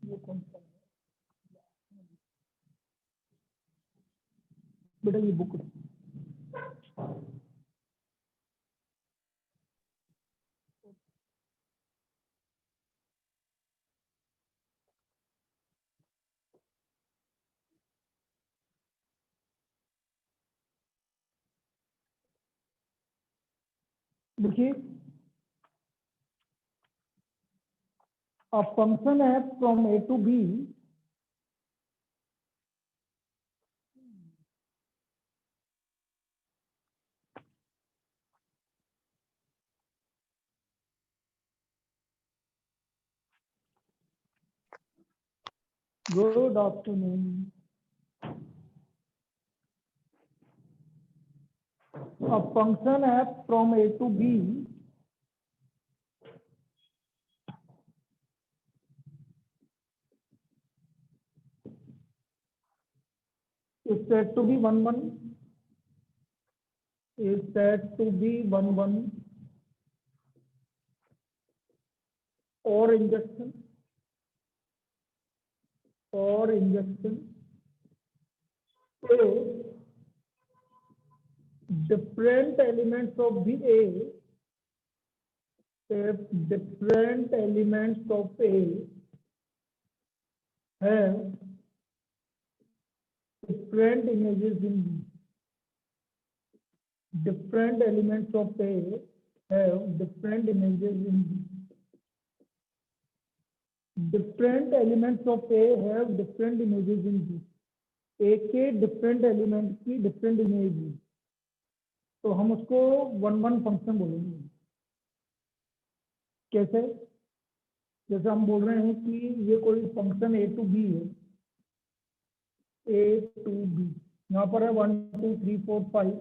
ये कौन सा है बेटा, ये बुक देखिए, a function f from a to b good afternoon. A function f from a to b is said to be 1 1, is said to be 1 1 or injection A different elements of the A, if different elements of A have different images in B. Different elements of A have different images in B. Different elements of A have different images in B. A के different element की different image है, तो हम उसको 1 1 function बोलेंगे। कैसे? जैसे हम बोल रहे हैं कि ये कोई फंक्शन A to B है, A to B, यहाँ पर है 1 2 3 4 5,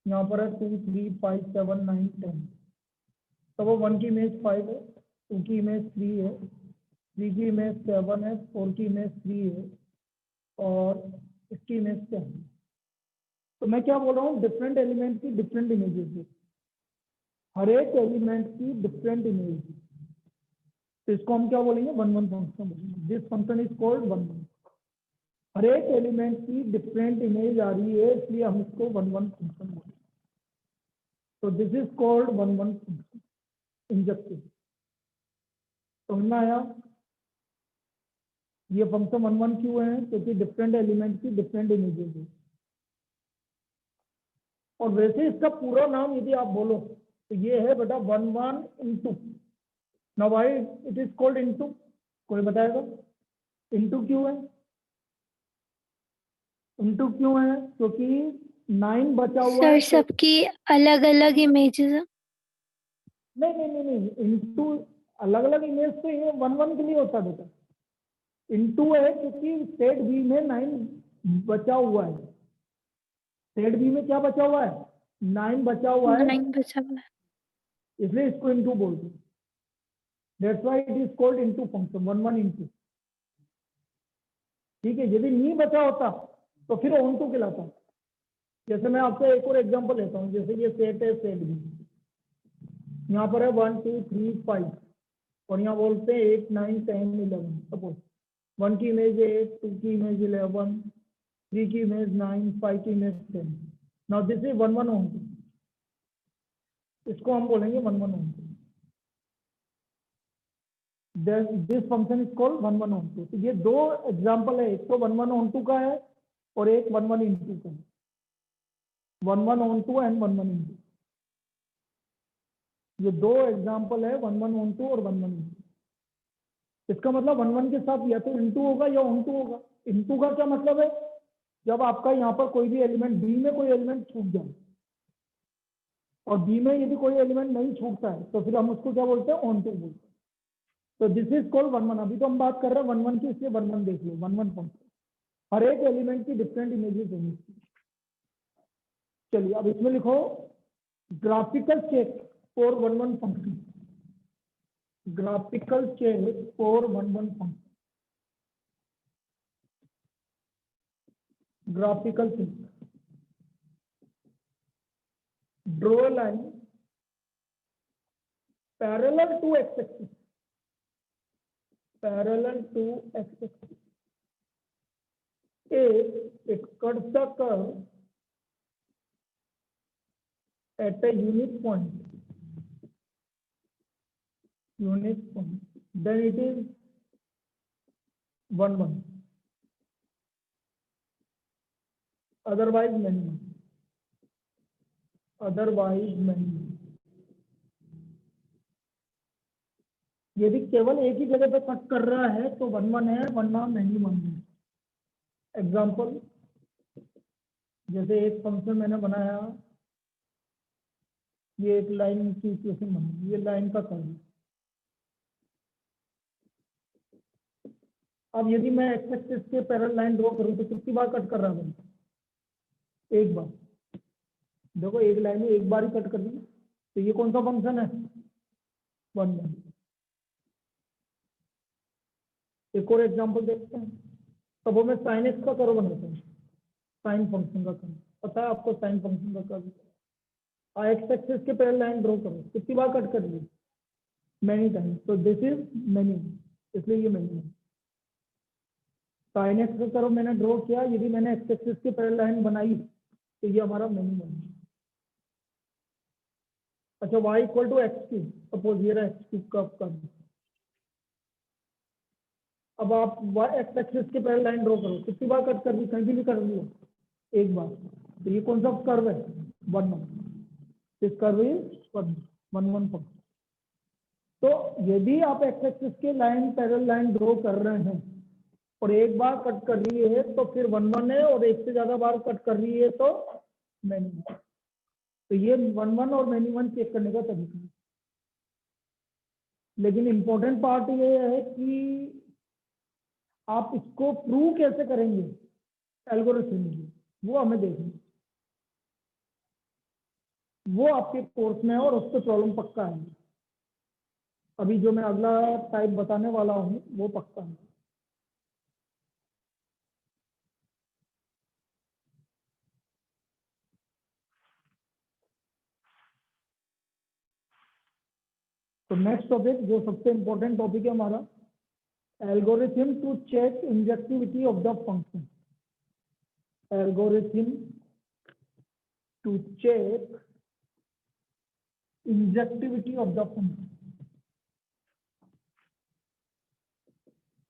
यहाँ पर है 2 3 5 7 9 10, तो वो 1 की इमेज 5 है, 2 की इमेज 3 है, 3 की इमेज 7 है, 4 की इमेज 3 है और इसकी इमेज 10 है। तो मैं क्या बोल रहा हूँ, डिफरेंट एलिमेंट की डिफरेंट इमेजेस है, हर एक एलिमेंट की डिफरेंट इमेज है, तो इसको हम क्या बोलेंगे, 1 1 फंक्शन बोलेंगे। This function is called 1 1। हर एक एलिमेंट की डिफरेंट इमेज आ रही है, इसलिए हम इसको 1 1 फंक्शन बोलेंगे। तो this is called 1 1 function injective. समझ में आया? ये फंक्शन 1 1 क्यों है? क्योंकि डिफरेंट एलिमेंट की डिफरेंट इमेजेस है। और वैसे इसका पूरा नाम यदि आप बोलो तो ये है बेटा 1 1 into. Now why it is called into? कोई बताएगा इंटू क्यों है? इंटू क्यों है? क्योंकि 9 बचा हुआ है। सर सबकी अलग अलग इमेजेस है। नहीं नहीं नहीं नहीं, इंटू अलग अलग इमेज तो ये 1 1 के लिए होता है बेटा। इंटू है क्योंकि सेट बी में 9 बचा हुआ है। सेट बी में क्या बचा हुआ है? 9 बचा हुआ है, 9 बचा हुआ है, इसलिए इसको इंटू बोलते हैं। That's why it is called into function, 1 1 into. ठीक है, यदि नहीं बचा होता तो फिर ऑन टू कहलाता। जैसे मैं आपको एक और एग्जांपल लेता हूँ, जैसे ये सेट है, सेट बी, यहाँ पर है 1 2 3 5 और यहाँ बोलते हैं 8 9 10 11। सपोज 1 की इमेज 8, 2 की इमेज 11, 3 की इमेज 9, 5 की image 10। Now this is 1 1 onto, इसको हम बोलेंगे 1 1 onto. This function is called 1 1 onto. तो ये दो एग्जांपल है, एक तो 1 1 ऑन टू का है और एक 1 1 इंटू का है। 1 1 ऑन टू एंड 1 1 इंटू, ये दो एग्जांपल है, 1 1 ऑन टू और 1 1 इंटू। इसका मतलब 1 1 के साथ या तो इंटू होगा या ऑन टू होगा। इंटू का क्या मतलब है? जब आपका यहाँ पर कोई भी एलिमेंट बी में कोई एलिमेंट छूट जाए और बी में यदि कोई एलिमेंट नहीं छूटता है तो फिर हम उसको क्या बोलते हैं, ऑन टू बोलते हैं। तो दिस इज कॉल्ड 1 1। अभी तो हम बात कर रहे हैं 1 1 की, इसलिए 1 1 देख लो, 1 1 फंक्शन। हर एक एलिमेंट की डिफरेंट इमेजेस होंगी। चलिए अब इसमें लिखो graphical check for 1 1 function. Graphical check for 1 1 function. Graphical check, draw a line parallel to x axis parallel to x-axis. If it cuts the curve at a unique point, then it is 1 1, otherwise minimum. यदि केवल एक ही जगह पे cut कर रहा है तो 1 1 है, वरना मिनिमम है। एग्जाम्पल, जैसे एक फंक्शन मैंने बनाया, ये एक लाइन की इक्वेशन बनी, ये लाइन का कर्व है। अब यदि मैं एक्स एक्सिस के पैरेलल लाइन ड्रॉ करूं तो कितनी बार कट कर रहा है? एक बार। देखो एक लाइन में एक बार ही कट कर दी, तो ये कौन सा फंक्शन है? 1 1। एक और एग्जांपल देखते हैं। तब मैं साइन एक्स का कर्व बनाता हूँ, साइन फंक्शन का कर्व। पता है आपको साइन फंक्शन का कर्व? एक्स एक्सिस के पैरेलल लाइन ड्रॉ करो, कितनी बार कट कर ली? Many time. तो दिस इज मिनिमम, इसलिए ये मिनिमम। साइन एक्स का कर्व मैंने ड्रॉ किया, यदि मैंने एक्स एक्सिस के पैरेलल लाइन बनाई तो ये हमारा मिनिमम है। अच्छा, y equal to x cube, suppose ये रहा एक्स क्यूब का कर्व। अब आप एक्स एक्सिस के पैरेलल लाइन ड्रॉ करो, कितनी बार कट कर दी? कहीं भी कर दी, एक बार। तो ये कौन सा कर्व है? 1 1। इस कर्व इज 1 1 1। तो यदि आप एक्स एक्सिस के लाइन पैरेलल लाइन ड्रॉ कर रहे हैं और एक बार कट कर रही है तो फिर 1 1 है, और एक से ज्यादा बार कट कर रही है तो मिनिमम। तो ये 1 1 और मिनिमम चेक करने का तरीका है। लेकिन इंपॉर्टेंट पार्ट ये है कि आप इसको प्रूव कैसे करेंगे एल्गोरिथम में, वो हमें देखना, वो आपके कोर्स में है और उस पर प्रॉब्लम पक्का है। अभी जो मैं अगला टाइप बताने वाला हूँ वो पक्का है। तो नेक्स्ट टॉपिक, जो सबसे इंपॉर्टेंट टॉपिक है हमारा, algorithm to check injectivity of the function. Algorithm to check injectivity of the function.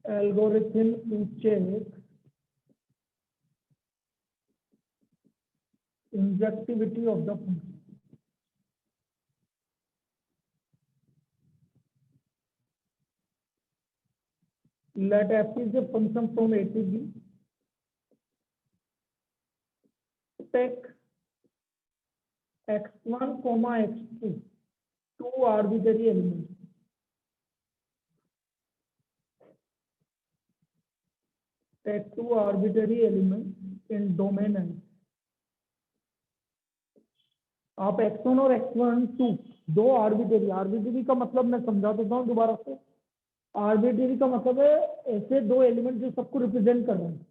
Algorithm to check injectivity of the function. Let f is a function from a to b. Take x1 comma x2, two arbitrary elements. Take two arbitrary elements in domain N. आप x1 और x1 2 दो arbitrary का मतलब मैं समझा देता हूँ दोबारा से। आर्बिट्रेरी का मतलब है ऐसे दो एलिमेंट जो सबको रिप्रेजेंट कर रहे हैं।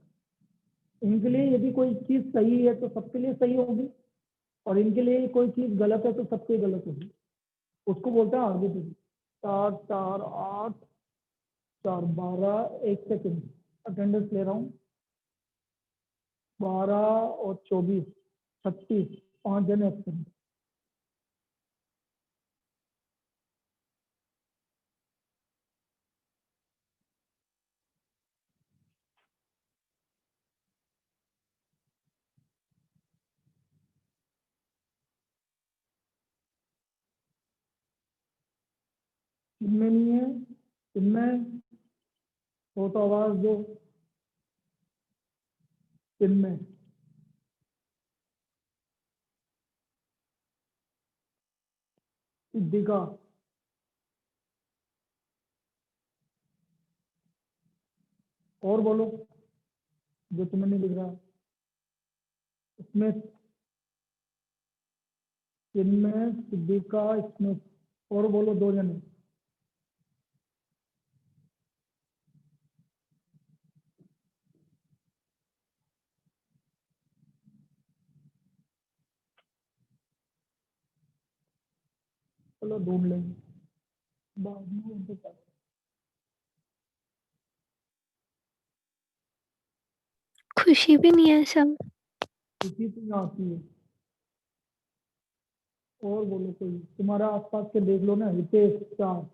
इनके लिए यदि कोई चीज सही है तो सबके लिए सही होगी, और इनके लिए कोई चीज गलत है तो सबके गलत होगी। उसको बोलते हैं आर्बिट्रेरी। 4 4 8 4 12, 1 सेकेंड अटेंडेंस ले रहा हूँ। 12 और 24 36, 5 जन एब्सेंट। इनमें नहीं है, इनमें हो तो आवाज दो। इनमें सिद्धिका, और बोलो जो तुम्हें नहीं दिख रहा। इसमें इनमें सिद्धिका, इसमें और बोलो 2 जने। चलो ढूंढ लेंगे बाद में। खुशी भी नहीं है सब। खुशी तो यहाँ आती है। और बोलो कोई, तुम्हारा आसपास के देख लो ना, हितेश 4,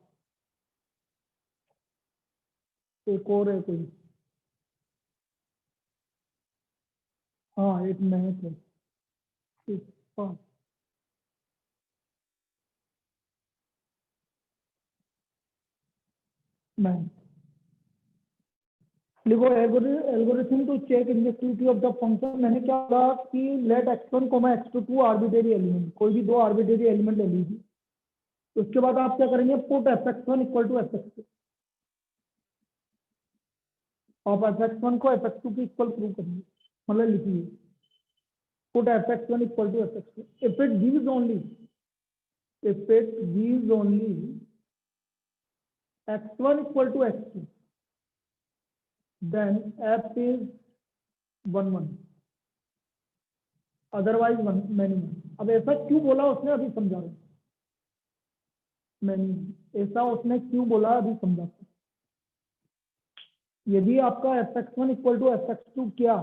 एक और है कोई। हाँ एक महक है, एक 5। महक लिखो, algorithm to check injectivity of the function. मैंने क्या कहा कि let x1 comma x2 two arbitrary element, कोई भी 2 आर्बिट्रेरी एलिमेंट ले लीजिए। उसके बाद आप क्या करेंगे, put fx1 equal to fx2। आप fx1 को fx2 के इक्वल प्रूव करिए, मतलब लिखिए put fx1 equal to fx2। If it gives only, if it gives only x1 equal to x2, then f is 1 1, otherwise 1 many। अब ऐसा क्यों बोला उसने, अभी समझा रहा हूं। मैनी ऐसा उसने क्यों बोला, अभी समझा। यदि आपका fx1 इक्वल टू fx2 क्या,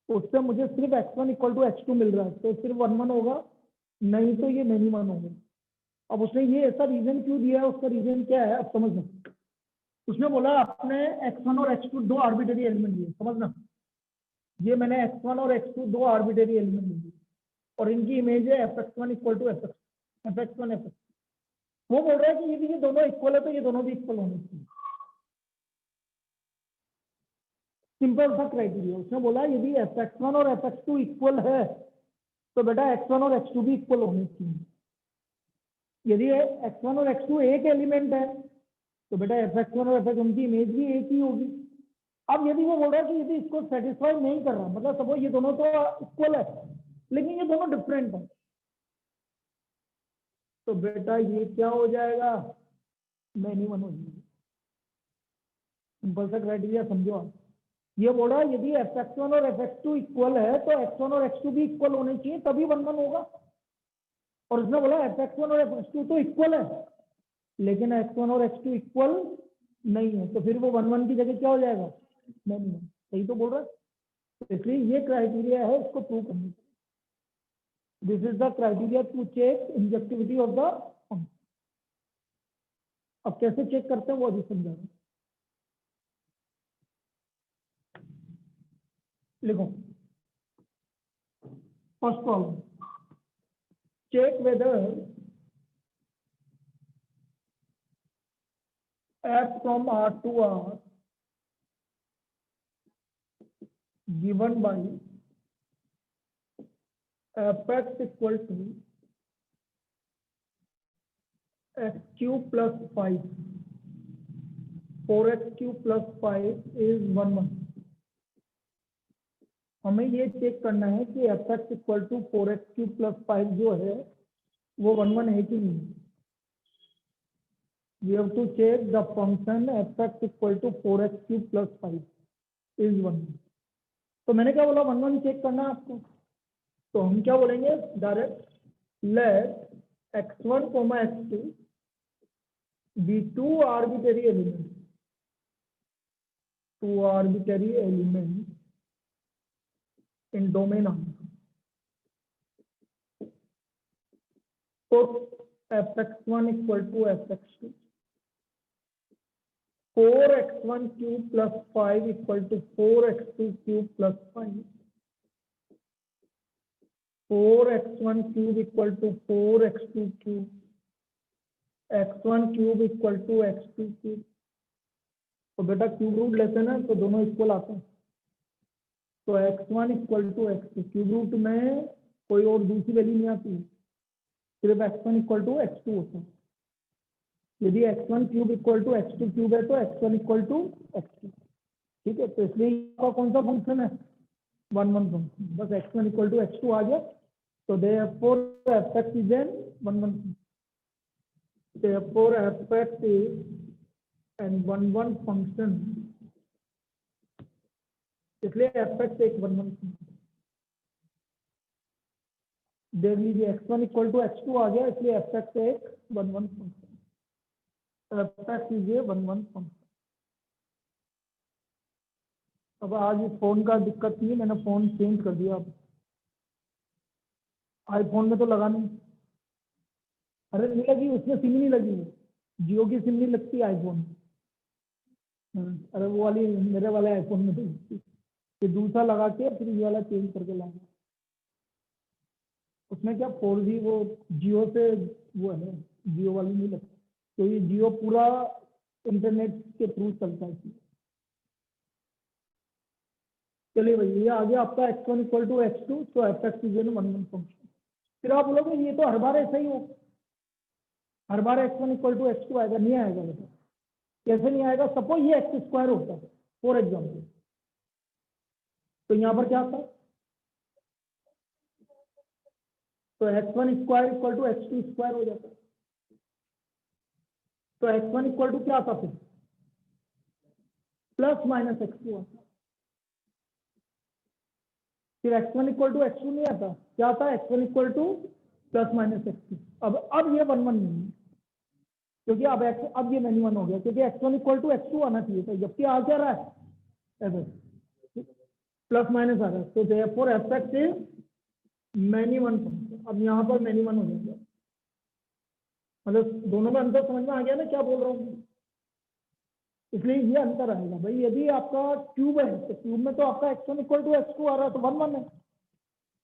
उससे मुझे सिर्फ x1 इक्वल टू x2 मिल रहा है, तो सिर्फ 1 1 होगा, नहीं तो ये मैनी 1 होगा। अब उसने ये ऐसा रीजन क्यों दिया है, उसका रीजन क्या है, अब समझना। उसने बोला आपने x1 और x2 दो आर्बिट्रेरी एलिमेंट दिए, समझना। ये मैंने x1 और x2 दो आर्बिट्रेरी एलिमेंट दिए और इनकी इमेज है fx1 equal to fx1 fx। वो बोल रहा है कि यदि ये दोनों इक्वल है तो ये दोनों भी इक्वल होने चाहिए। सिंपल सा क्राइटेरिया। उसने बोला यदि fx1 और fx2 इक्वल है तो बेटा x1 और x2 भी इक्वल होने चाहिए। यदि x1 और x2 एक एलिमेंट है तो बेटा fx1 और fx उनकी इमेज भी एक ही होगी। अब यदि वो बोल रहा है कि यदि इसको सेटिस्फाई नहीं कर रहा, मतलब सपोज ये दोनों तो इक्वल है लेकिन ये दोनों डिफरेंट है, तो बेटा ये क्या हो जाएगा, मैनी 1 हो जाएगा। सिंपल सा क्राइटेरिया समझो आप। ये बोल रहा है यदि fx1 और fx2 इक्वल है तो x1 और x2 भी इक्वल होने चाहिए, तभी 1 1 होगा। और उसने बोला fx1 और fx2 तो इक्वल है लेकिन x1 और x2 इक्वल नहीं है, तो फिर वो 1 1 की जगह क्या हो जाएगा, नहीं। सही तो बोल रहा है। तो इसलिए ये क्राइटेरिया है, इसको प्रूव करने। This is the criteria to check injectivity of the function. अब कैसे चेक करते हैं वो अभी समझा रहा हूं। लिखो first problem, check whether f from R to R given by fx equal to x cube plus 5, 4x cube plus 5 is 1 1। हमें ये चेक करना है कि fx equal to 4x cube plus 5 जो है वो 1 1 है कि नहीं। We have to check the function fx equal to 4x cube plus 5 is 1 1। तो मैंने क्या बोला, 1 1 चेक करना है आपको। तो हम क्या बोलेंगे direct, let x1 comma x2 be two arbitrary elements in domain R। Put fx1 equal to fx2, 4x1 cube plus 5 equal to 4x2 cube plus 5, 4x1 cube equal to 4x2 cube, x1 cube equal to x2 cube। तो बेटा cube root लेते हैं ना तो दोनों equal आते हैं। तो x1 equal to x2, cube root में कोई और दूसरी वैल्यू नहीं आती है, सिर्फ x1 इक्वल टू x2 होता है। यदि x1 cube equal to x2 cube है तो x1 इक्वल टू x2। ठीक है, तो इसलिए आपका कौन सा फंक्शन है, 1 1 फंक्शन। बस x1 इक्वल टू x2 आ गया, तो therefore fx is an 1 1 function। therefore fx is an 1 1 function, इसलिए fx एक 1 1 function। देख लीजिए x1 इक्वल टू x2 आ गया, इसलिए fx एक 1 1 function. fx is a 1 1 function। अब आज इस फोन का दिक्कत नहीं है, मैंने फोन चेंज कर दिया। अब आईफोन में तो लगा नहीं। अरे नहीं लगी, उसमें सिम नहीं लगी है, जियो की सिम नहीं लगती आईफोन में। अरे वो वाली मेरे वाले आईफोन में तो लगती। ये दूसरा लगा के फिर ये वाला चेंज करके लाऊंगा। उसमें क्या 4G वो जियो से वो है, जियो वाली नहीं लगती, तो ये जियो पूरा इंटरनेट के थ्रू चलता है इसमें। चलिए भाई, ये आ गया आपका x1 इक्वल टू x2, तो fx is N one one function. फिर आप बोलोगे ये तो हर बार ऐसा ही हो, हर बार x1 इक्वल टू x2 आएगा? नहीं आएगा बेटा। कैसे नहीं आएगा? सपोज ये एक्स स्क्वायर होता है फॉर एग्जाम्पल, तो यहाँ पर क्या आता है? तो x1 square equal to x2 square हो जाता है। तो x1 इक्वल टू क्या आता फिर? प्लस माइनस x2 आता। फिर x1 इक्वल टू x2 नहीं आता, क्या आता है? x1 equal two plus minus x2। अब ये वन वन नहीं है, क्योंकि अब ये मैनी वन हो गया, क्योंकि x1 इक्वल टू x2 आना चाहिए था, जबकि आ क्या रहा है? ऐसे प्लस माइनस आ रहा है, तो therefore fx is many one function. अब यहाँ पर मैनी वन हो जाएगा, मतलब दोनों में अंतर समझ में आ गया ना क्या बोल रहा हूँ? इसलिए ये अंतर आएगा भाई। यदि आपका क्यूब है तो क्यूब में तो आपका x1 इक्वल टू x2 आ रहा है, तो वन वन है।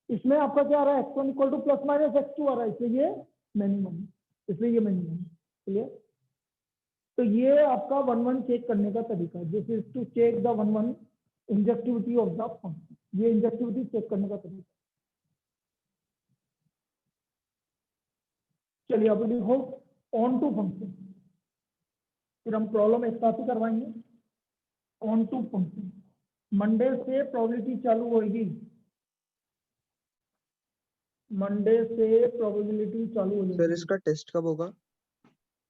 इसमें आपका क्या आ रहा है? x1 equal two plus minus x2 आ रहा है, इसलिए ये मिनिमम है, इसलिए ये मिनिमम है। क्लियर? तो ये आपका वन वन चेक करने का तरीका है, this is to check the one one injectivity of the function. ये इंजेक्टिविटी चेक करने का तरीका। चलिए अब लिखो ऑन टू फंक्शन, फिर हम प्रॉब्लम एक साथ ही करवाएंगे। ऑन टू फंक्शन, मंडे से प्रोबेबिलिटी चालू होगी, मंडे से प्रोबेबिलिटी चालू हो सर जाएगी। इसका टेस्ट कब होगा?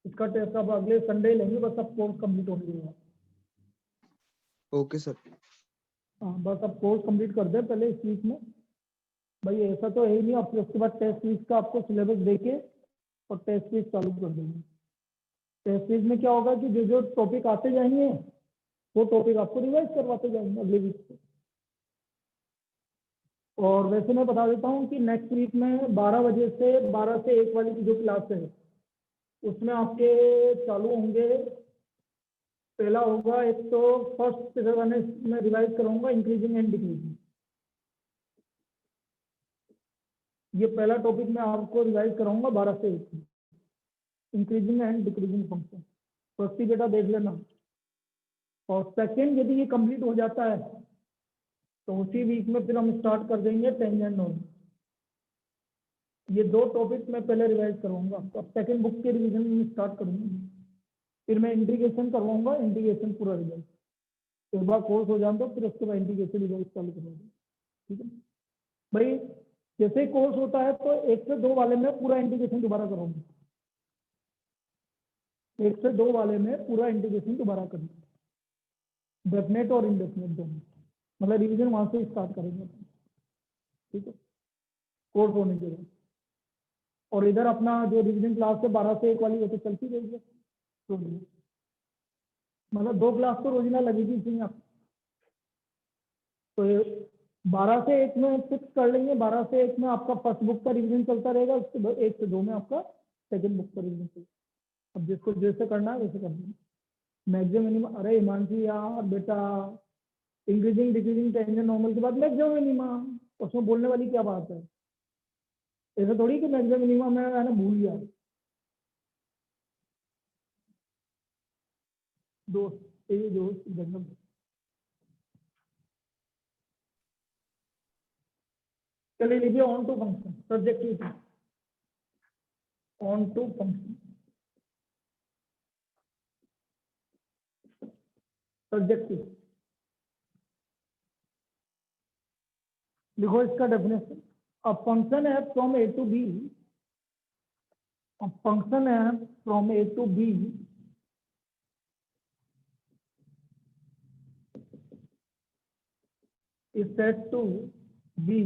इसका टेस्ट अब अगले संडे लेंगे, बस अब कोर्स कंप्लीट होने देगा। Okay sir. हाँ बस अब कोर्स कंप्लीट कर दे पहले इस वीक में। भाई ऐसा तो है ही नहीं, अब फिर उसके बाद टेस्ट वीक का आपको सिलेबस देके और टेस्ट वीक चालू कर देंगे। टेस्ट वीक में क्या होगा कि जो जो टॉपिक आते जाएंगे वो टॉपिक आपको रिवाइज करवाते जाएंगे अगले वीक से। और वैसे मैं बता देता हूँ कि नेक्स्ट वीक में 12 बजे से 12 से 1 वाली की जो क्लास है उसमें आपके चालू होंगे। पहला होगा एक तो फर्स्ट मैं रिवाइज कराऊंगा इंक्रीजिंग एंड डिक्रीजिंग। ये पहला टॉपिक मैं आपको रिवाइज कराऊंगा 12 से 1, increasing and decreasing function. First ही बेटा देख लेना। और सेकंड यदि ये कंप्लीट हो जाता है तो उसी वीक में फिर हम स्टार्ट कर देंगे टेंजेंट नोड। ये दो टॉपिक मैं पहले रिवाइज करवाऊंगा, अब सेकंड बुक के रिवीजन में स्टार्ट करूंगा। फिर मैं इंटीग्रेशन करवाऊंगा, इंटीग्रेशन पूरा रिवाइज एक बार कोर्स हो जाए तो फिर उसके बाद इंटीग्रेशन रिवाइज चालू करवा दूँ। ठीक है भाई, जैसे ही कोर्स होता है तो 1 से 2 वाले में पूरा इंटीग्रेशन दोबारा कराऊंगा, 1 से 2 वाले में पूरा इंटीग्रेशन दोबारा करूंगा, डेफिनेट और इनडेफिनेट दोनों, मतलब रिवीजन वहां से स्टार्ट करेंगे। ठीक है, कोर्स होने के बाद। और इधर अपना जो रिवीजन क्लास है 12 से 1 वाली वो तो चलती रहेगी, तो मतलब 2 क्लास तो रोजाना लगेगी इसमें आप। तो 12 से 1 में फिक्स कर लेंगे, 12 से 1 में आपका फर्स्ट बुक का रिवीजन चलता रहेगा, उसके बाद 1 से 2 में आपका सेकंड बुक का रिवीजन चलेगा। अब जिसको जैसे करना है वैसे कर देंगे। मैक्सिमम मिनिमम, अरे हिमांशी यार बेटा, इंक्रीजिंग डिक्रीजिंग टेंजेंट नॉर्मल के बाद मैक्सिमम मिनिमम, उसमें बोलने वाली क्या बात है? ऐसा थोड़ी कि मैक्सिमम मिनिमम है ना भूल गया दोस्त, ये दोस्त जन्म। चलिए लीजिए onto function subjective, onto function subjective. लिखो इसका डेफिनेशन। अ फंक्शन है from A to B, a function है from A to B is said to be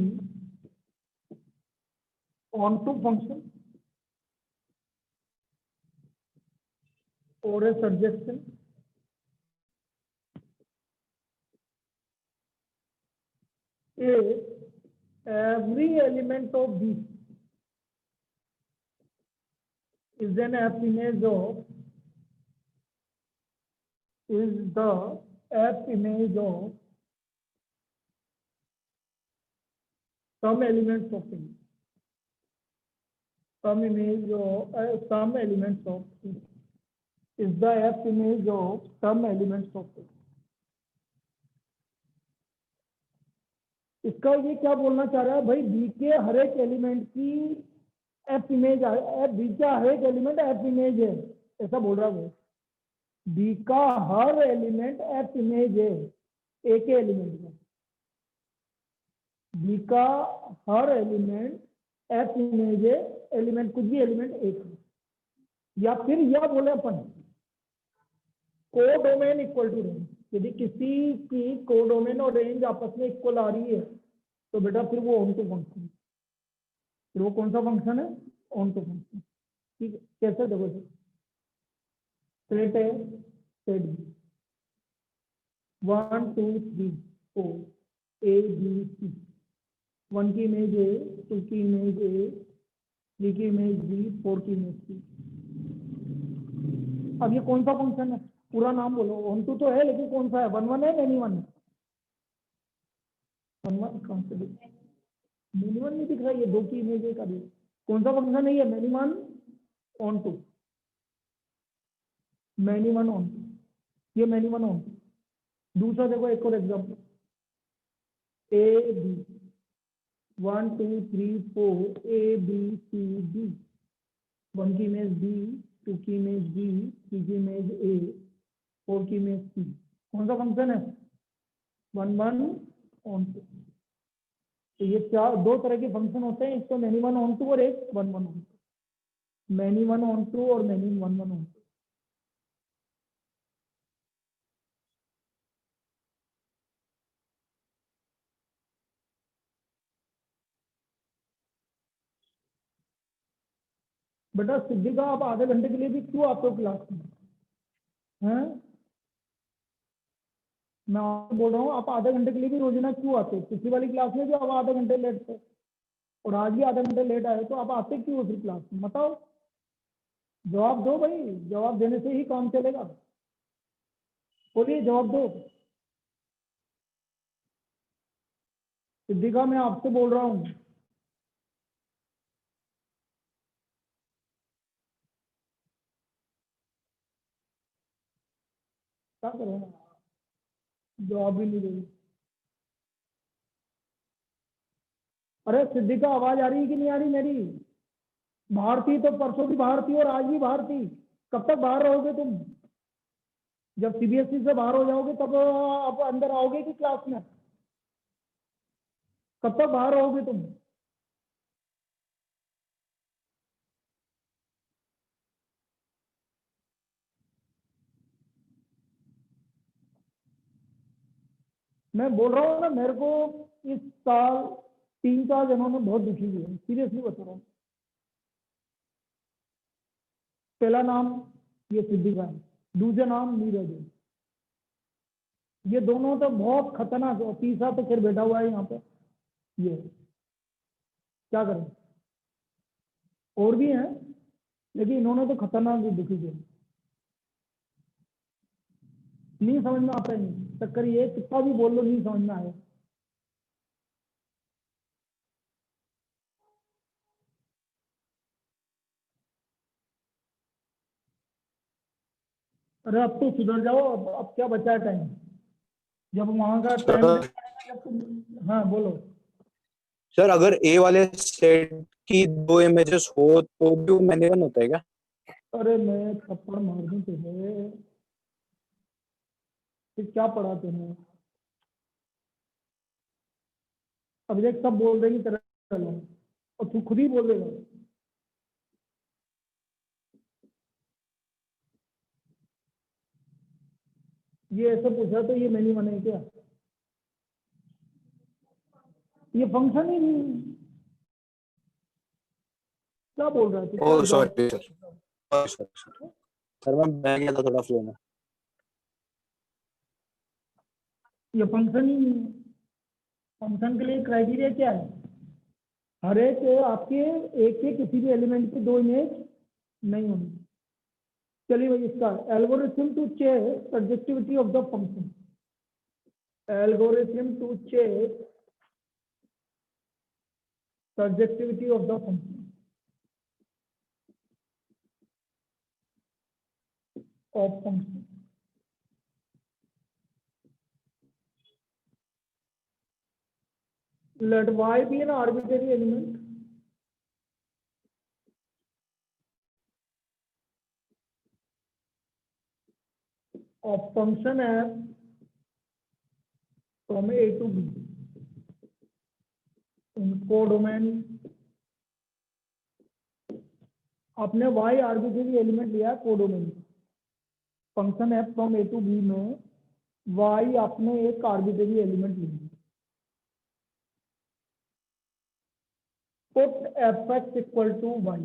onto function or a surjection every element of B is an F image of is the F image of some elements of A. Some elements of A is the F image of some elements of A. इसका ये क्या बोलना चाह रहा है भाई, B के हर एक एलिमेंट की एफ इमेज है, बी का हर एक एलिमेंट एफ इमेज है, ऐसा बोल रहा है वो। बी का हर एलिमेंट एफ इमेज है ए के एलिमेंट का, बी का हर एलिमेंट एफ इमेज है, एलिमेंट कुछ भी एलिमेंट एक है। या फिर यह बोले अपन कोडोमेन इक्वल टू रेंज, यदि किसी की कोडोमेन और रेंज आपस में इक्वल आ रही है तो बेटा फिर वो ऑन टू फंक्शन, फिर वो कौन सा फंक्शन है, ऑन टू फंक्शन। ठीक है, कैसे देखो सर, सेट है, set B 1 2 3 4 A B C, 1 की इमेज ए, 2 की इमेज ए, 3 की इमेज बी, 4 की इमेज सी। अब ये कौन सा फंक्शन है, पूरा नाम बोलो। ऑन टू तो है लेकिन कौन सा है, 1 1 है, मैनी 1 है? 1 1 कौन से मैनी 1 नहीं दिख रहा, ये 2 की इमेज है का भी कौन सा फंक्शन नहीं है, many 1 onto, many 1 onto, ये मैनी 1 ऑन टू। दूसरा देखो एक और example, A B 1 2 3 4 A B C D, 1 की इमेज बी, 2 की इमेज बी, 3 की इमेज ए, 4 की इमेज सी। कौन सा फंक्शन है, 1 1 ऑन टू। तो ये चार दो तरह के फंक्शन होते हैं, एक तो मैनी 1 ऑन टू और एक 1 1 onto, many 1 onto और मैनी 1 1 ऑन टू। बेटा सिद्धिका, आप आधे घंटे के लिए भी क्यों आते हो क्लास में, हैं? मैं आपको बोल रहा हूँ, आप आधे घंटे के लिए भी रोजाना क्यों आते हो? पिछली वाली क्लास में भी आप आधे घंटे लेट थे और आज भी आधे घंटे लेट आए, तो आप आते क्यों हो फिर क्लास में, बताओ, जवाब दो भाई, जवाब देने से ही काम चलेगा। बोलिए, जवाब दो। सिद्धिका, मैं आपसे बोल रहा हूँ। क्या करें, जवाब भी नहीं देगी। अरे सिद्धिका, आवाज आ रही है कि नहीं आ रही मेरी? बाहर थी तो परसों भी बाहर थी और आज भी बाहर थी, कब तक बाहर रहोगे तुम? जब सीबीएसई से बाहर हो जाओगे तब आप अंदर आओगे कि क्लास में? कब तक बाहर रहोगे तुम? मैं बोल रहा हूँ ना, मेरे को इस साल 3 4 जनों ने बहुत दुखी किया, सीरियसली बता रहा हूँ। पहला नाम ये सिद्धिका है, दूसरा नाम नीरज है। ये दोनों तो बहुत खतरनाक है, तीसरा तो फिर बैठा हुआ है यहाँ पे, ये क्या करें, और भी हैं लेकिन इन्होंने तो खतरनाक दुखी किया। नहीं समझ में आता है, नहीं चक्कर ये, कितना भी बोल लो नहीं समझ में आया। अरे अब तो सुधर जाओ, अब क्या बचा है टाइम, जब वहां का टाइम। हाँ बोलो। सर, अगर ए वाले सेट की 2 इमेजेस हो तो भी मैंने वन होता है क्या? अरे मैं थप्पड़ मार दूं तुझे, फिर क्या पढ़ा तुमने? अब देख सब बोल रहे तेरा चलो, और तू खुद ही बोल देगा। ये ऐसे पूछा तो ये मैंने मना क्या, ये फंक्शन ही नहीं, क्या बोल रहा है? ओह सॉरी सर, सर मैं बह गया था थोड़ा फ्लो में। ये फंक्शन ही नहीं है। फंक्शन के लिए क्राइटेरिया क्या है? हर एक आपके एक के किसी भी एलिमेंट की दो इमेज नहीं होनी। चलिए भाई, इसका algorithm to check surjectivity of the function, algorithm to check surjectivity of the function of function. Let y be an arbitrary element of function f from a to b in codomain। आपने y arbitrary element लिया है codomain, function f from a to b में y आपने एक arbitrary element लिया। Put fx equal to y।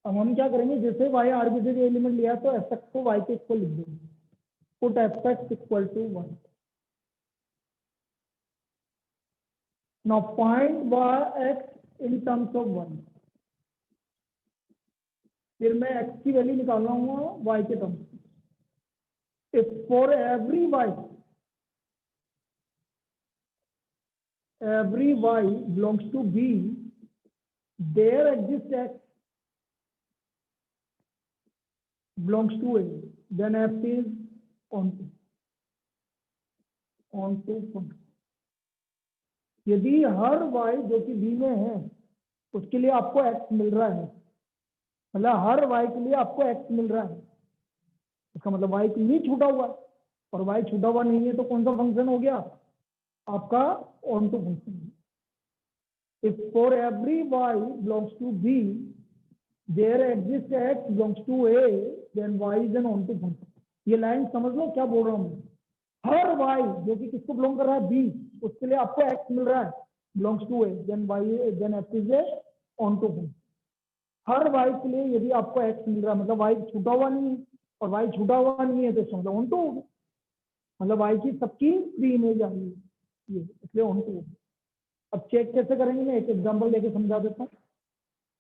अब हम क्या करेंगे, जैसे y आर्बिट्रेरी एलिमेंट लिया तो fx को y के इक्वल लिख देंगे। Put fx equal to y। Now find x in terms of y। फिर मैं x की वैल्यू निकालना हूँ y के terms. If for every y belongs to b, there exists x belongs to a, then f is onto function। यदि हर y जो कि b में है उसके लिए आपको x मिल रहा है, मतलब हर y के लिए आपको x मिल रहा है, इसका मतलब y नहीं छूटा हुआ है, और y छूटा हुआ नहीं है तो कौन सा फंक्शन हो गया आपका onto function. If for every y belongs to b, there exists x belongs to a, then y is an onto function। ये लाइन समझ लो क्या बोल रहा हूँ मैं। हर y जो कि किसको बिलोंग कर रहा है b, उसके लिए आपको x मिल रहा है belongs to a, then f is a onto function। Her y के लिए यदि आपको x मिल रहा है मतलब y छूटा हुआ नहीं है, और y छूटा हुआ नहीं है तो इसका मतलब onto होगा, मतलब y की सबकी फ्री इमेज आ रही है ये, इसलिए onto होगा। अब चेक कैसे करेंगे, मैं एक एग्जांपल लेके समझा देता हूँ,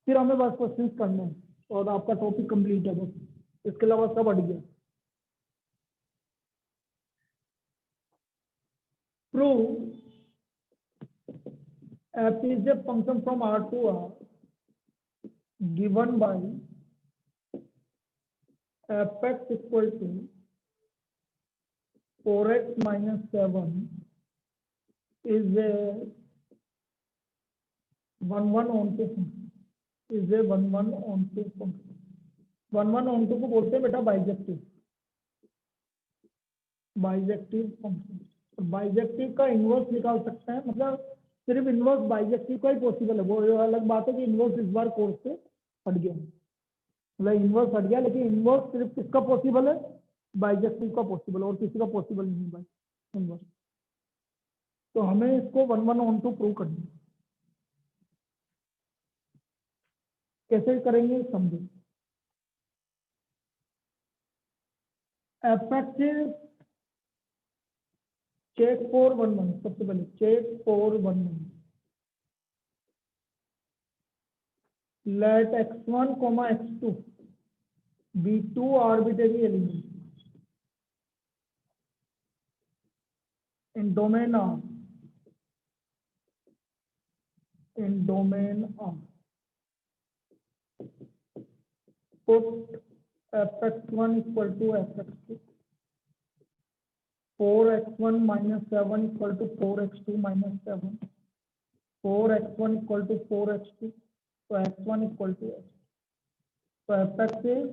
फिर हमें बस क्वेश्चंस करने हैं और आपका टॉपिक कंप्लीट है, बस इसके अलावा सब अट गया। Prove f is a function from R to R given by fx equal to 4x minus 7 is a 1 1 onto function, is a 1 1 onto function। 1 1 onto को बोलते हैं बेटा बाइजेक्टिव, बाइजेक्टिव फंक्शन। बाइजेक्टिव का इनवर्स निकाल सकते हैं, मतलब सिर्फ इनवर्स बाइजेक्टिव का ही पॉसिबल है, वो अलग बात है कि इनवर्स इस बार कोर्स से हट गया, मतलब इनवर्स हट गया, लेकिन इनवर्स सिर्फ किसका पॉसिबल है, बाइजेक्टिव का पॉसिबल, और किसी का पॉसिबल नहीं है इनवर्स। तो हमें इसको 1 1 onto प्रूव करना है। कैसे करेंगे समझो। एफेक्टिव चेक फॉर 1 1, सबसे पहले check for 1 1, let x1 x2 be two arbitrary elements in domain R, in domain R। Put fx1 equal to fx2, 4x1 minus 7 equal to 4x2 minus 7, 4x1 equal to 4x2, so x1 equal to x, so fx is,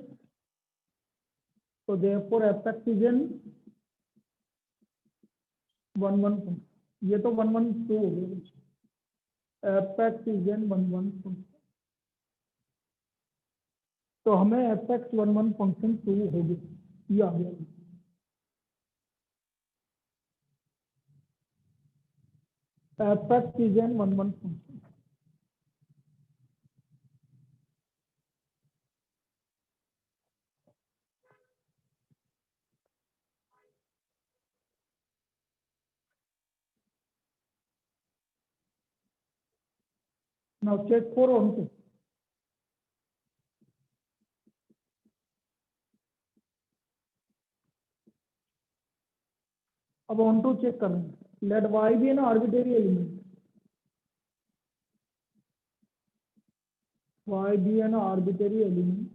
so therefore fx is in 1 1 function। ये तो 1 1 2 हो गया, fx is in 1 1 function, तो हमें fx 1 1 function prove हो गया, ये आ गया। fx is in 1 1 function। Now check for onto. अब ऑन टू चेक कर रहे हैं, let y be an arbitrary element, y be an arbitrary element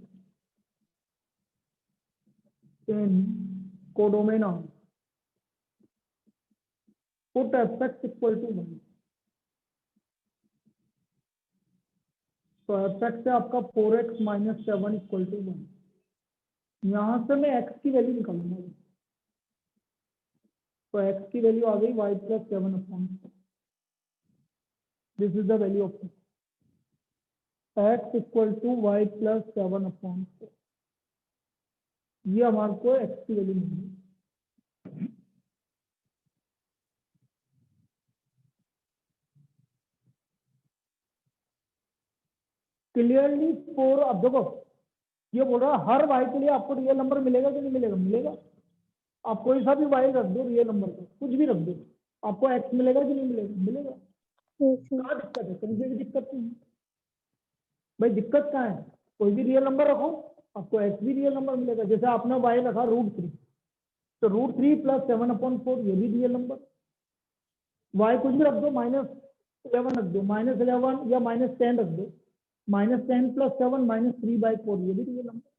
in codomain R, put fx equal to 1. तो fx से आपका 4x minus 7 equal to 1। यहां से मैं x की वैल्यू निकालूंगा, तो x की वैल्यू आ गई y plus 7 upon, this is the value of x equal to y plus 7 upon, ये हमारे को x की वैल्यू मिली। क्लियरली फॉर, अब देखो ये बोल रहा है हर y के लिए आपको रियल नंबर मिलेगा कि नहीं मिलेगा? मिलेगा। आप कोई सा भी y रख दो रियल नंबर का, कुछ भी रख दो, आपको x मिलेगा कि नहीं मिलेगा? मिलेगा। क्या दिक्कत है? कहीं से भी दिक्कत नहीं है भाई। दिक्कत कहाँ है? कोई भी रियल नंबर रखो, आपको x भी रियल नंबर मिलेगा। जैसे आपने y रखा √3, तो √3 प्लस 7 अपॉन 4, ये भी रियल नंबर। y कुछ भी रख दो, -11 रख दो, -11 या -10 रख दो, -10 प्लस 7 -3/4, ये भी रियल नंबर।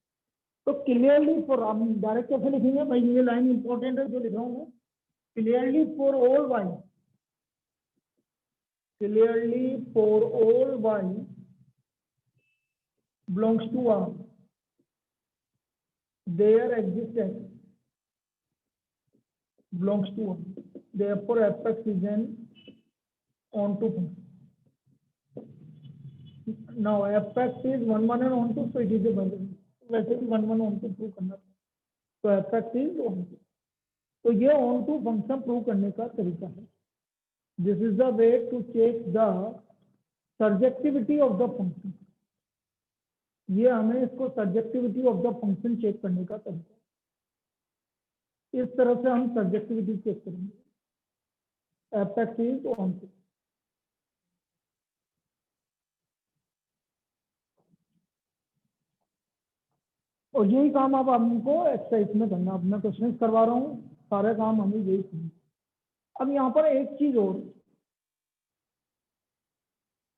तो क्लियरली फॉर, हम डायरेक्ट कैसे लिखेंगे भाई? ये लाइन इंपॉर्टेंट है जो लिख रहा हूँ मैं। Clearly for all y, clearly for all y belongs to R, there exists x belongs to 1, therefore fx is an onto function. Now fx is 1 1 and onto, so it is a binary। वैसे भी 1 1 onto prove करना, तो fx is onto। तो ये onto function prove करने का तरीका है। This is the way to check the surjectivity of the function. ये हमें इसको surjectivity of the function check करने का तरीका, इस तरह से हम सर्जेक्टिविटी चेक करेंगे। fx is onto। और यही काम अब हमको एक्सरसाइज में करना। अब मैं क्वेश्चन करवा रहा हूँ, सारे काम हमें यही करना। अब यहाँ पर एक चीज और,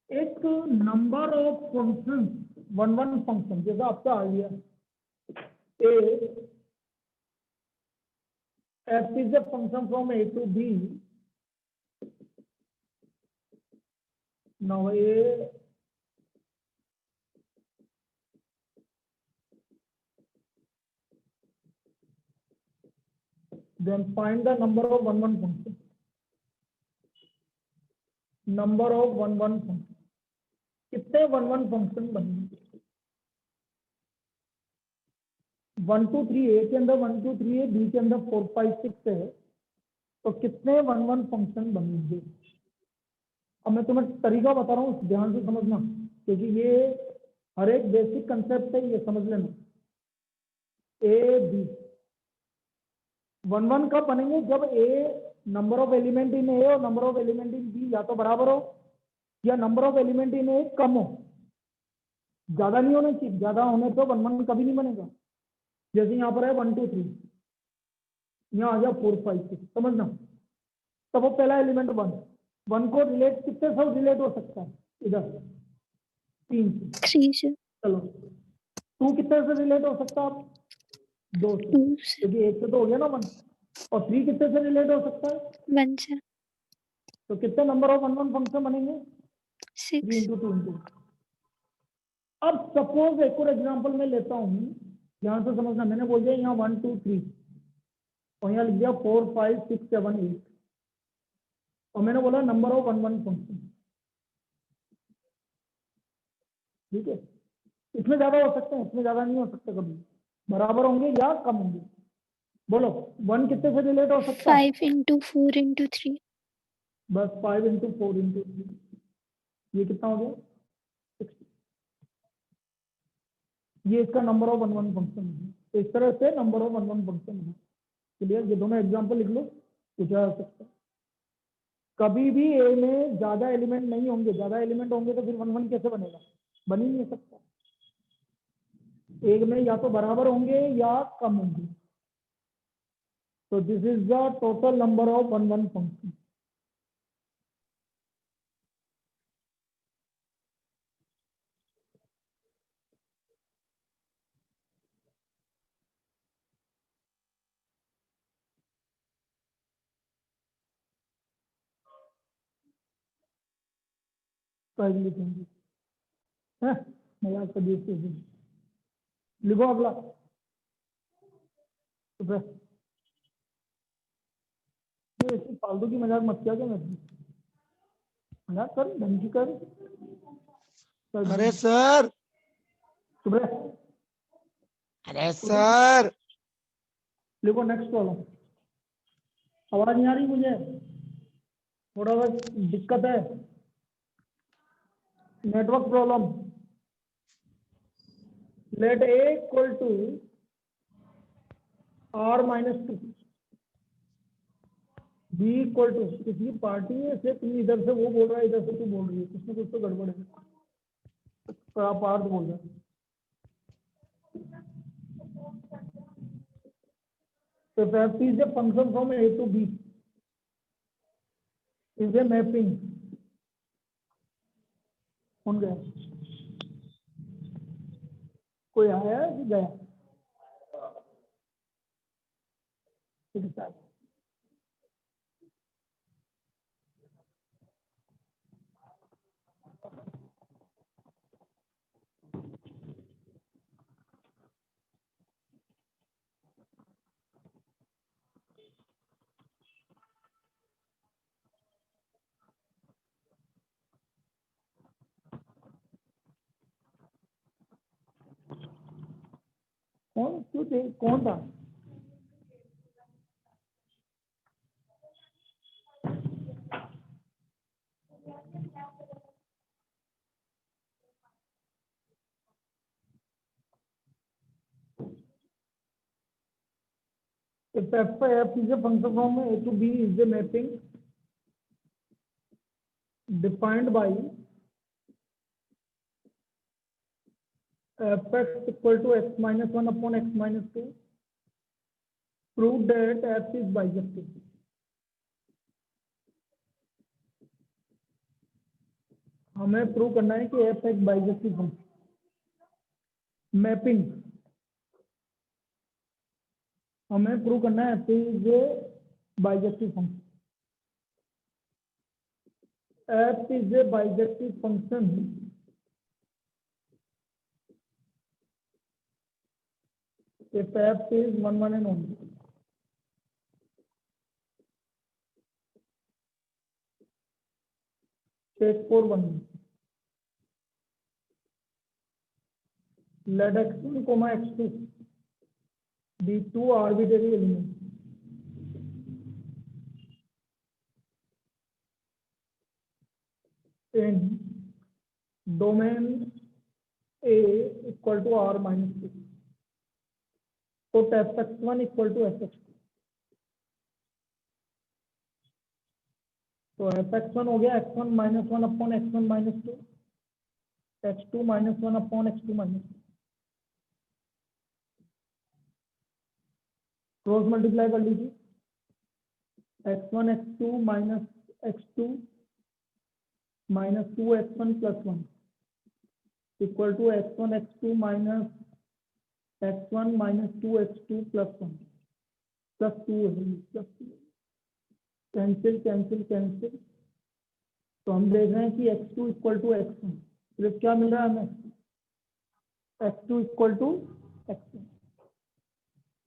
एक नंबर ऑफ फंक्शन, 1 1 फंक्शन, जैसा आपका आ गया f is a function from a to b। now a then find the number of 1 1 function, number of 1 1 function। कितने 1 1 फंक्शन बनेंगे? 1 2 3, ए के अंदर 1 2 3 है, बी के अंदर 4 5 6 है, तो कितने 1 1 फंक्शन बनेंगे? अब मैं तुम्हें तरीका बता रहा हूँ, ध्यान से समझना, क्योंकि ये हर एक बेसिक कंसेप्ट है, ये समझ लेना। ए बी 1 1 कब बनेंगे? जब A, number of element in A और number of element in B या तो बराबर हो, या number of element in A कम हो। ज्यादा नहीं होना चाहिए, ज्यादा होने तो 1 1 कभी नहीं बनेगा। जैसे यहाँ पर है 1 2 3, यहाँ आ गया 4 5 6, समझना। तब वो पहला एलिमेंट 1 को रिलेट कितने से रिलेट हो सकता है? इधर 3 से। 3 से। चलो 2 कितने से रिलेट हो सकता है? 2 से, 2 से। क्योंकि 1 से तो हो गया ना 1। और 3 कितने से रिलेट हो सकता है? 1 से। तो कितने नंबर ऑफ 1 1 फंक्शन बनेंगे? 3 6। × 2 × अब सपोज एक और एग्जांपल मैं लेता हूँ, ध्यान से समझना। मैंने बोल दिया यहाँ 1 2 3, और यहाँ लिख दिया 4 5 6 7 8, और मैंने बोला नंबर ऑफ 1 1 फंक्शन। ठीक है, इसमें ज्यादा हो सकते हैं, इसमें ज्यादा नहीं हो सकता, कभी बराबर होंगे या कम होंगे। बोलो 1 कितने से रिलेट हो सकता है? 5 × 4 × 3। बस 5 × 4 × 3, ये कितना हो गया? 60। ये इसका नंबर ऑफ 1 1 फंक्शन है। तो इस तरह से नंबर ऑफ 1 1 फंक्शन है। क्लियर? ये दोनों एग्जांपल लिख लो, पूछा जा सकता है। कभी भी ए में ज्यादा एलिमेंट नहीं होंगे, ज्यादा एलिमेंट होंगे तो फिर 1 1 कैसे बनेगा, बन ही नहीं सकता। एक में या तो बराबर होंगे या कम होंगे। तो this is the total number of 1 1 function. लिखेंगे मजाक कर दिए। लिखो अगला। ऐसी फालतू की मजाक मत किया, क्या मजाक कर, ढंग कर। अरे सर, चुप रह। अरे सर, लिखो नेक्स्ट प्रॉब्लम। आवाज नहीं आ रही मुझे, थोड़ा बहुत दिक्कत है, network problem. Let A equal to r-2, B equal to, किसी पार्टी में से तुम इधर से वो बोल रहा है, इधर से तू बोल रही है, कुछ ना कुछ तो गड़बड़ है। तो आप पार्ट बोल रहे हैं। So if f is a function from A to B is a mapping, कौन गया, कोई आया कि गया, ठीक है सर। कौन क्यों थे, कौन था? If f is a function from A to B is the mapping defined by fx equal to x minus 1 upon x minus 2, prove that f is bijective. हमें प्रूव करना है कि f एक बाइजेक्टिव फंक्शन। मैपिंग हमें prove करना है f is a bijective function. f is a bijective function if f is 1 1 and only। Take for 1, let x1 comma x2 be two arbitrary elements in domain A equal to r minus 2, put fx1 equal to fx2। तो fx1 हो गया x1 minus 1 upon x1 minus 2, x2 minus 1 upon x2 minus 2। Cross multiply कर लीजिए, x1 x2 minus x2 minus 2 x1 plus 1 equal to x1 x2 minus x1 minus 2 x2 plus 1 plus 2 है, plus 2 cancel cancel cancel. तो हम देख रहे हैं कि x2 equal to x1, सिर्फ क्या मिल रहा है हमें, x2 इक्वल टू x1।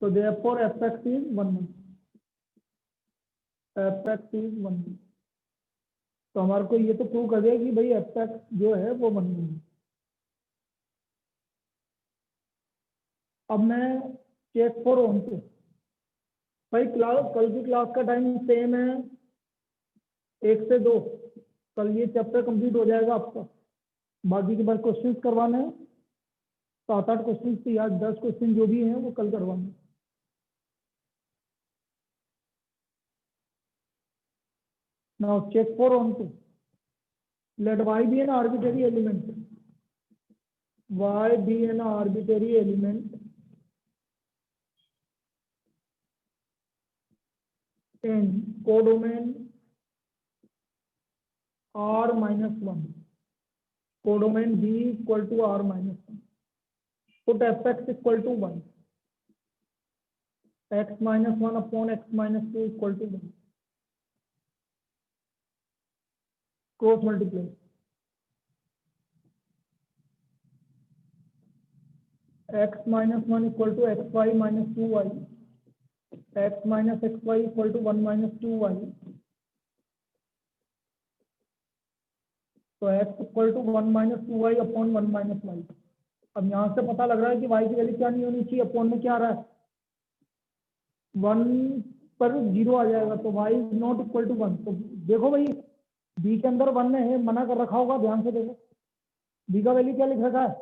तो therefore fx is 1 1, fx is 1 1। तो हमारे को ये तो प्रूव कर दिया कि भाई fx जो है वो 1 1 है। अब मैं चेक फॉर ऑन पे, भाई क्लास कल की क्लास का टाइम सेम है 1 से 2, कल ये चैप्टर कंप्लीट हो जाएगा आपका। बाकी के बाद क्वेश्चंस करवाने हैं, 7-8 क्वेश्चन थी या 10 क्वेश्चन जो भी हैं वो कल करवाने हैं। now check for onto, let y be an arbitrary element, y be an arbitrary element in codomain r minus 1, codomain b equal to r minus 1, put fx equal to 1, x minus 1 upon x minus 2 equal to 1, cross multiply, x minus 1 equal to xy minus 2y, x minus xy equal to 1 minus 2y, तो x equal to 1 minus 2y upon 1 minus y। अब यहाँ से पता लग रहा है कि y की वैल्यू क्या नहीं होनी चाहिए, अपॉन में क्या आ रहा है 1 पर 0 आ जाएगा, तो y is not equal to 1। तो देखो भाई b के अंदर 1 है, मना कर रखा होगा, ध्यान से देखो b का वैल्यू क्या लिख रखा है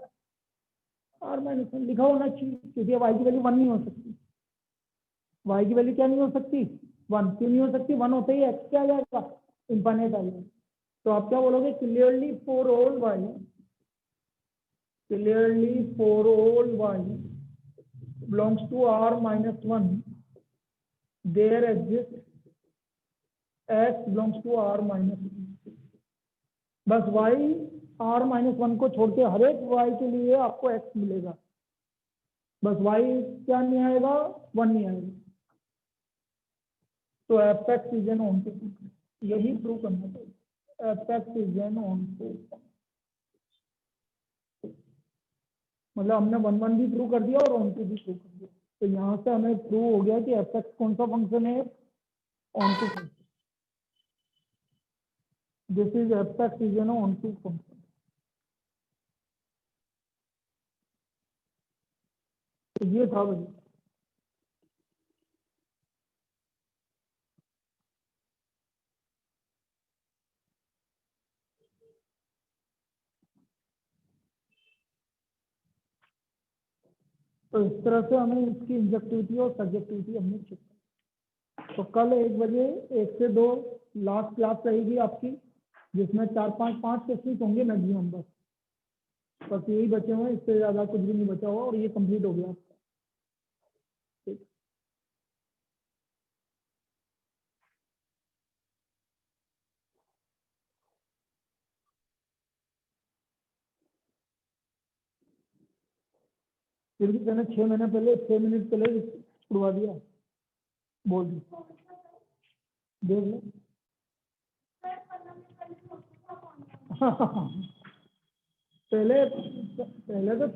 r माइनस 1 लिखा होना चाहिए, क्योंकि y की वैल्यू 1 नहीं हो सकती, y की वैल्यू क्या नहीं हो सकती 1, क्यों नहीं हो सकती, 1 होते ही x क्या आ जाएगा इनफाइनाइट आ जाएगा। तो आप क्या बोलोगे, clearly for all y, clearly for all y belongs to r minus 1 there exists x belongs to r minus 1। बस y r minus 1 को छोड़ के हर एक y के लिए आपको x मिलेगा, बस y क्या नहीं आएगा 1 नहीं आएगा। तो fx is an onto, यही प्रूव करना चाहिए, fx is an onto, मतलब हमने 1 1 भी प्रूव कर दिया और ऑन टू भी प्रूव कर दिया। तो यहाँ से हमें प्रूव हो गया कि fx कौन सा फंक्शन है, onto function. This is fx is an onto function. तो ये था भाई, तो इस तरह से हमें इसकी इंजेक्टिविटी और सब्जेक्टिविटी हमने चेक की। तो कल 1 बजे 1 से 2 लास्ट क्लास रहेगी आपकी, जिसमें 4 5 क्वेश्चन होंगे मैक्सिमम, बस यही बचे हुए, इससे ज़्यादा कुछ भी नहीं बचा हुआ और ये कंप्लीट हो गया। ठीक, फिर भी मैंने 6 महीने पहले 6 मिनट पहले छुड़वा दिया, बोल दी, देख लो। पहले तो